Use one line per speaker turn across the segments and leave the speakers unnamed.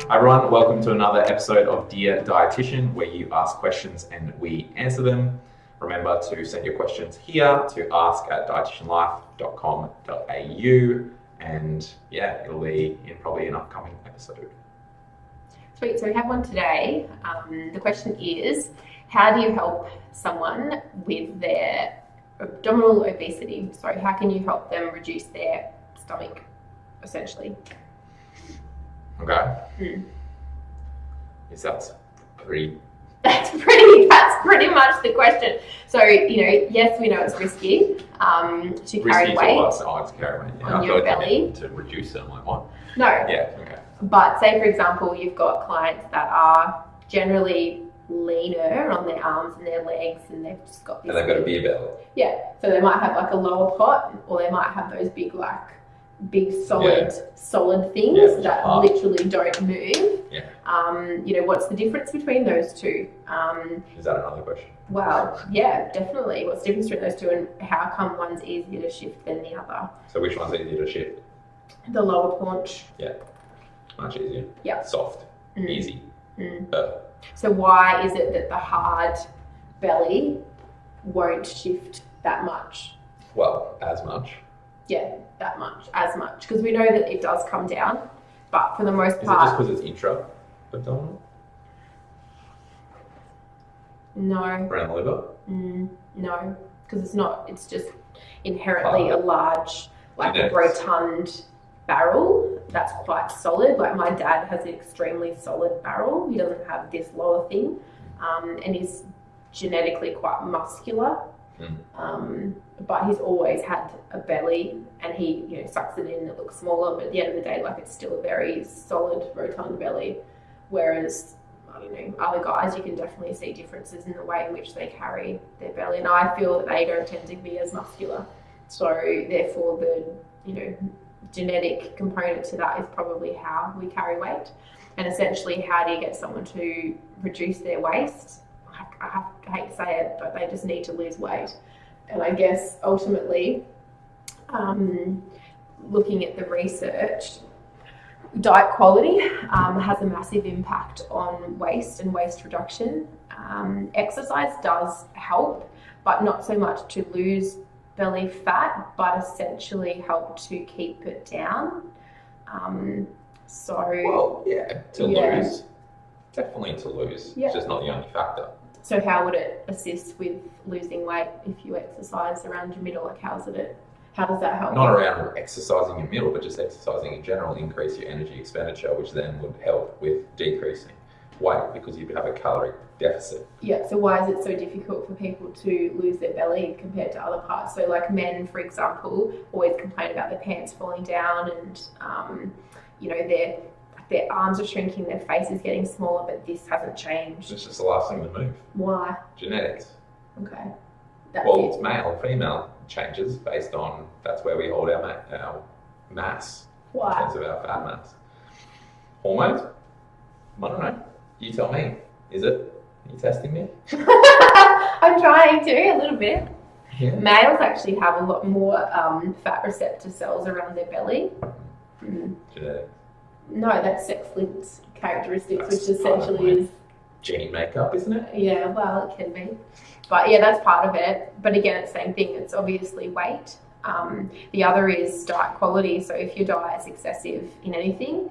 Hi everyone, welcome to another episode of Dear Dietitian, where you ask questions and we answer them. Remember to send your questions here to ask@dietitianlife.com.au, and yeah, it'll be in probably an upcoming episode.
Sweet, so we have one today. The question is, how do you help someone with their abdominal obesity? So how can you help them reduce their stomach, essentially?
Okay. Yes, that's pretty
pretty much the question. So, yes, we know it's risky to carry weight
on
your belly.
To reduce it, I'm like, what?
No.
Yeah, okay.
But say, for example, you've got clients that are generally leaner on their arms and their legs, and they've just got this.
And they've got a beer belly.
Yeah. So they might have like a lower pot, or they might have those big solid things that literally don't move.
Yeah.
What's the difference between those two?
Is that another question?
Well, yeah, definitely. What's the difference between those two, and how come one's easier to shift than the other?
So which one's easier to shift?
The lower paunch.
Yeah. Much easier.
Yeah.
Soft. Easy.
So why is it that the hard belly won't shift that much?
Well, as much.
Yeah, as much. Because we know that it does come down, but for the most part...
Is it just because it's intra-abdominal?
No.
Around the liver?
No, because it's not. It's just inherently a large, a rotund barrel that's quite solid. Like my dad has an extremely solid barrel. He doesn't have this lower thing, and he's genetically quite muscular. But he's always had a belly, and he sucks it in. It looks smaller, but at the end of the day, it's still a very solid, rotund belly. Whereas, I don't know, other guys, you can definitely see differences in the way in which they carry their belly, and I feel that they don't tend to be as muscular. So therefore, the genetic component to that is probably how we carry weight. And essentially, how do you get someone to reduce their waist? I hate to say it, but they just need to lose weight. And I guess ultimately, looking at the research, diet quality has a massive impact on waist and waist reduction. Exercise does help, but not so much to lose belly fat, but essentially help to keep it down.
Lose. Definitely to lose.
Yeah.
It's just not the only factor.
So how would it assist with losing weight if you exercise around your middle? How does that help?
Not around exercising your middle, but just exercising in general, increase your energy expenditure, which then would help with decreasing weight because you'd have a caloric deficit.
Yeah, so why is it so difficult for people to lose their belly compared to other parts? So like men, for example, always complain about their pants falling down and, their arms are shrinking, their face is getting smaller, but this hasn't changed.
It's just the last thing to move.
Why?
Genetics.
Okay.
It's male or female changes based on, that's where we hold our mass.
Why?
In terms of our fat mass. Hormones? I don't know. You tell me. Is it? Are you testing me?
I'm trying to, a little bit.
Yeah.
Males actually have a lot more fat receptor cells around their belly.
Genetics.
No, that's sex-linked characteristics, which essentially is
gene makeup, isn't it?
Yeah, well, it can be. But yeah, that's part of it. But again, it's the same thing. It's obviously weight. The other is diet quality. So if your diet is excessive in anything,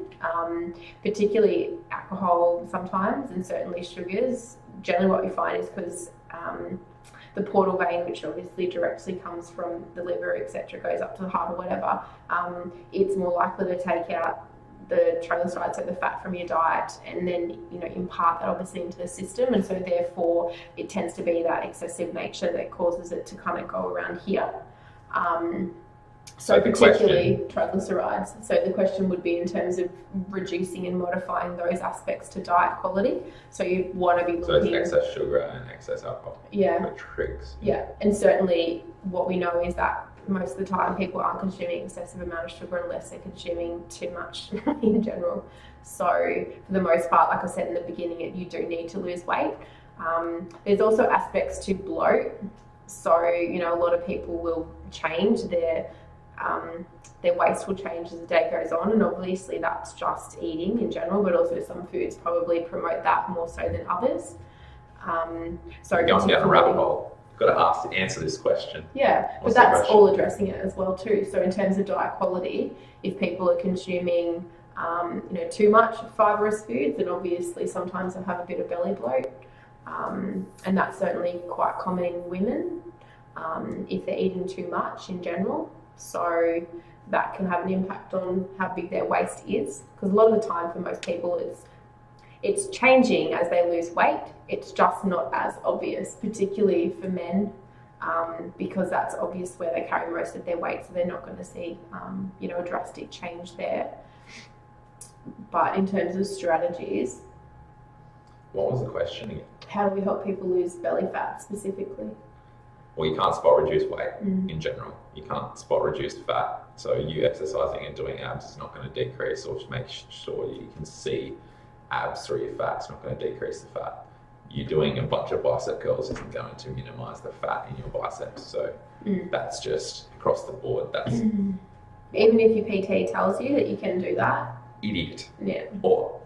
particularly alcohol sometimes, and certainly sugars, generally what we find is because the portal vein, which obviously directly comes from the liver, etc., goes up to the heart or whatever, it's more likely to take out the triglycerides, so the fat from your diet, and then impart that obviously into the system, and so therefore it tends to be that excessive nature that causes it to kind of go around here. So particularly triglycerides. So the question would be in terms of reducing and modifying those aspects to diet quality. So you want to be looking...
So it's excess sugar and excess alcohol.
Yeah.
The tricks.
Yeah, and certainly what we know is that most of the time people aren't consuming excessive amount of sugar unless they're consuming too much in general. So for the most part, like I said in the beginning, you do need to lose weight. There's also aspects to bloat. So, a lot of people will change their their waist will change as the day goes on, and obviously that's just eating in general, but also some foods probably promote that more so than others.
So going down a rabbit hole, you've got to answer this question.
Yeah, but that's all addressing it as well too. So in terms of diet quality, if people are consuming too much fibrous foods, then obviously sometimes they'll have a bit of belly bloat, and that's certainly quite common in women if they're eating too much in general. So that can have an impact on how big their waist is, because a lot of the time for most people it's changing as they lose weight. It's just not as obvious, particularly for men, because that's obvious where they carry most of their weight, so they're not going to see a drastic change there. But in terms of strategies,
what was the question again?
How do we help people lose belly fat specifically?
Well, you can't spot reduce weight in general. You can't spot reduced fat. So you exercising and doing abs is not going to decrease, or to make sure you can see abs through your fat. It's not going to decrease the fat. You doing a bunch of bicep curls isn't going to minimize the fat in your biceps. So that's just across the board. That's
even if your PT tells you that you can do that.
Idiot.
Yeah.
Or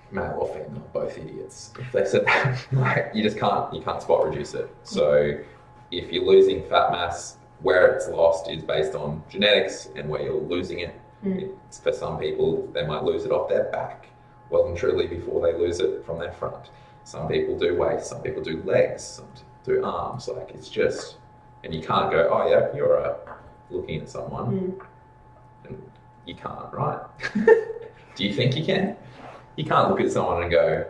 male or female, both idiots. If they said that, you can't spot reduce it. So if you're losing fat mass, where it's lost is based on genetics and where you're losing it. It's, for some people, they might lose it off their back, well and truly, before they lose it from their front. Some people do waist, some people do legs, some do arms. Like, it's just, and you can't go, oh yeah, you're looking at someone, and you can't, right? Do you think you can? You can't look at someone and go,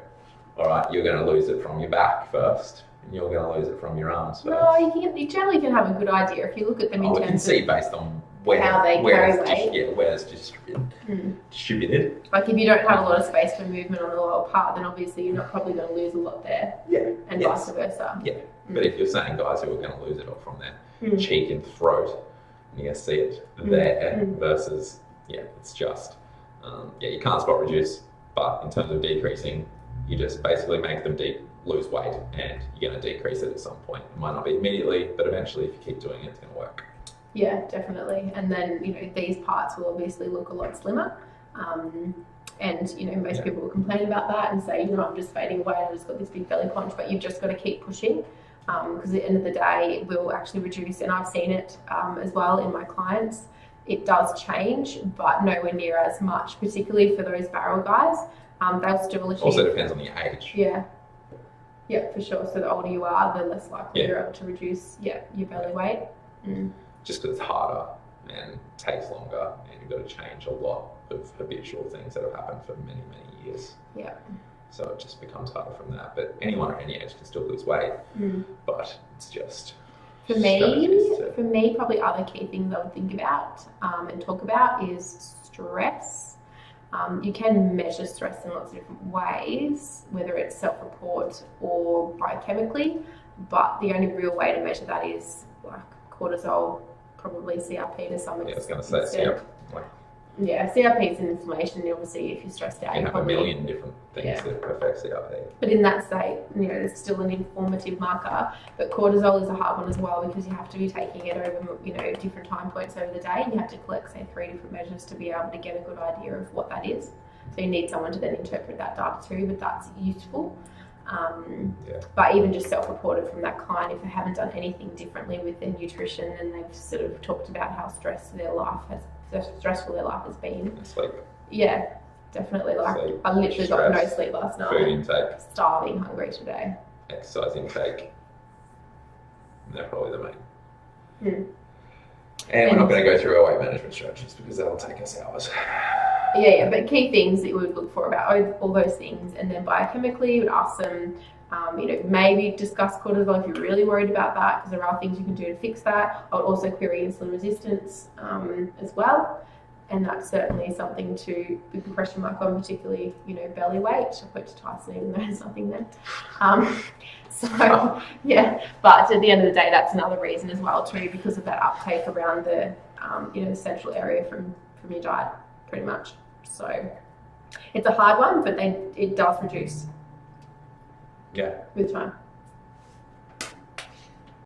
all right, you're going to lose it from your back first, and you're going to lose it from your arms first.
No, you generally can have a good idea if you look at them in terms of...
You can see based on
how they carry weight.
Where it's distributed.
Like, if you don't have a lot of space for movement on the lower part, then obviously you're not probably going to lose a lot there.
Yeah.
And vice versa.
Yeah. But if you're saying guys who are going to lose it all from their cheek and throat, and you're going to see it there versus, it's just, you can't spot reduce, but in terms of decreasing, you just basically make them lose weight, and you're going to decrease it at some point. It might not be immediately, but eventually if you keep doing it, it's going to work.
Yeah, definitely. And then, these parts will obviously look a lot slimmer. And, most people will complain about that and say, I'm just fading away, I've just got this big belly punch, but you've just got to keep pushing, because at the end of the day, it will actually reduce. And I've seen it as well in my clients. It does change, but nowhere near as much, particularly for those barrel guys. They'll still achieve.
Also depends on your age.
Yeah, for sure. So the older you are, the less likely you're able to reduce your belly weight.
Just because it's harder and takes longer, and you've got to change a lot of habitual things that have happened for many, many years.
Yeah.
So it just becomes harder from that. But anyone at any age can still lose weight, but it's just...
For me, probably other key things I would think about and talk about is stress. You can measure stress in lots of different ways, whether it's self-report or biochemically, but the only real way to measure that is like cortisol, probably CRP to some extent.
Yeah, I was going to say CRP.
CRP is an inflammation, and obviously if you're stressed out,
you have a million different things that affect CRP.
But in that state, it's still an informative marker. But cortisol is a hard one as well, because you have to be taking it over, different time points over the day, and you have to collect, say, 3 different measures to be able to get a good idea of what that is. So you need someone to then interpret that data too, but that's useful. But even just self-reported from that client, if they haven't done anything differently with their nutrition, and they've sort of talked about how stressful their life has been.
Sleep.
Yeah, definitely. Like, I literally got no sleep last night.
Food intake.
Starving, hungry today.
Exercise intake. They're probably the main. And we're not going to go through our weight management strategies because that'll take us hours.
Yeah, but key things that you would look for about all those things, and then biochemically, you would ask them, maybe discuss cortisol if you're really worried about that, because there are things you can do to fix that. I would also query insulin resistance as well, and that's certainly something to put the question mark on, particularly belly weight. I put to Tyson, even though there's nothing there. But at the end of the day, that's another reason as well too, because of that uptake around the the central area from your diet, pretty much. So it's a hard one, but it does reduce.
Yeah.
With time.